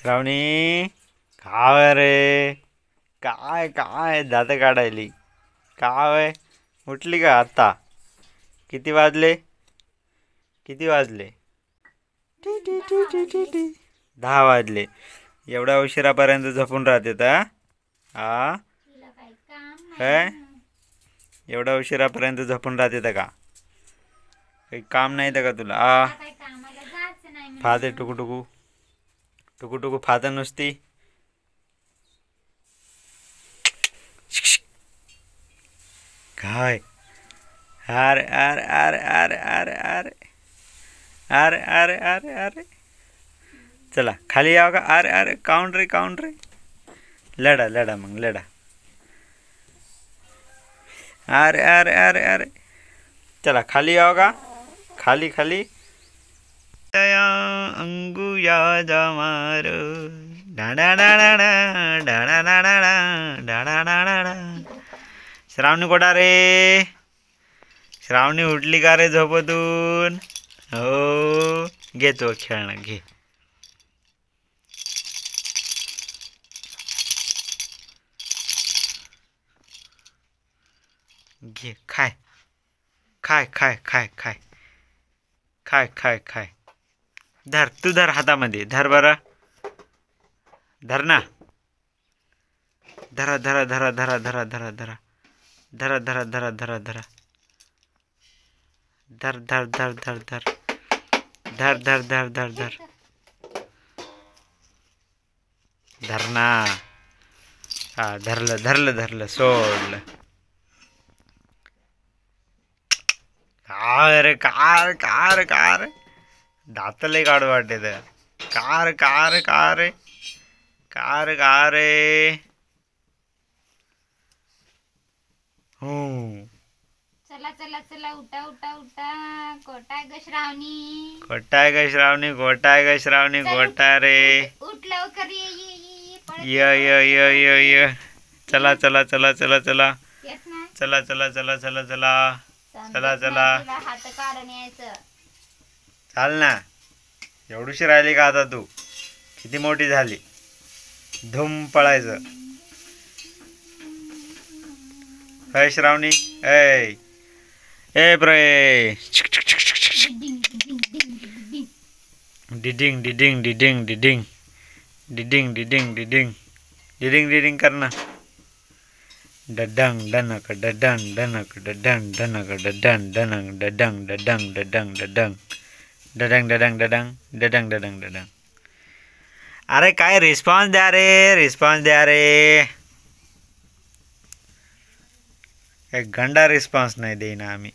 श्रावणी काय रे? काय काय दात काढायली? काय उठली का आता? किती वाजले? किती वाजले? T T T T T T 10 वाजले. एवढ्या उशिरापर्यंत झोपून राहते का? हा काय? एवढ्या उशिरापर्यंत झोपून राहते का? काही काम नाही का तुला? फाते टुकू टुकू फाते नुसती. काय? अरे अरे अरे अरे अरे अरे अरे अरे अरे अरे चला खाली यावं का? अरे अरे काउंट रे लढा लढा मग लढा. अरे अरे अरे अरे चला खाली यावं का? खाली खाली अंगुया जमार डाडा डाडा डाडा डाडा डाडा डाडा. श्रावणी कोठा रे? श्रावणी उठली का रे झोपतून? हो घे तो खेळणं घे. घे खाय खाय खाय खाय खाय खाय खाय खाय. धर तू धर हातामध्ये धर बरं. धर ना. धरा धरा धरा धरा धरा धरा धरा धरा धरा धरा धरा धरा धर धर धर धर धर धर धर धर धर धर धर ना. हा धरलं धरलं धरलं सोडलं. कार कार कार कार दातले काढू वाटते तर. Car car car car car हो. चला चला चला उठा उठा उठा. कोटाय ग श्रावणी. गोटाय ग श्रावणी गोटाय ग श्रावणी गोटाय रे. उठ लवकर ये पळत य य य य य चला चला चला चला चला येत नाही. चला चला चला चला चला चला चला. तुला हात काढून यायचं. चाल ना. एवढीशी राहिली का आता तू? किती मोठी झाली? धूम पळायचं. अय श्रावणी ऐ ए ब्रे. डिडिंग डिडिंग डिडिंग डिडिंग डिडिंग डिडिंग डिडिंग डिडिंग डिडिंग करना. डडंग डनक डडंग डनक डडंग डनक डडंग डनक डडंग डडंग डडंग डडंग डडंग डडंग डडंग डडंग डडंग डडंग. अरे काय रिस्पॉन्स द्या रे रिस्पॉन्स द्या रे. एक गंडा रिस्पॉन्स नाही देईना आम्ही.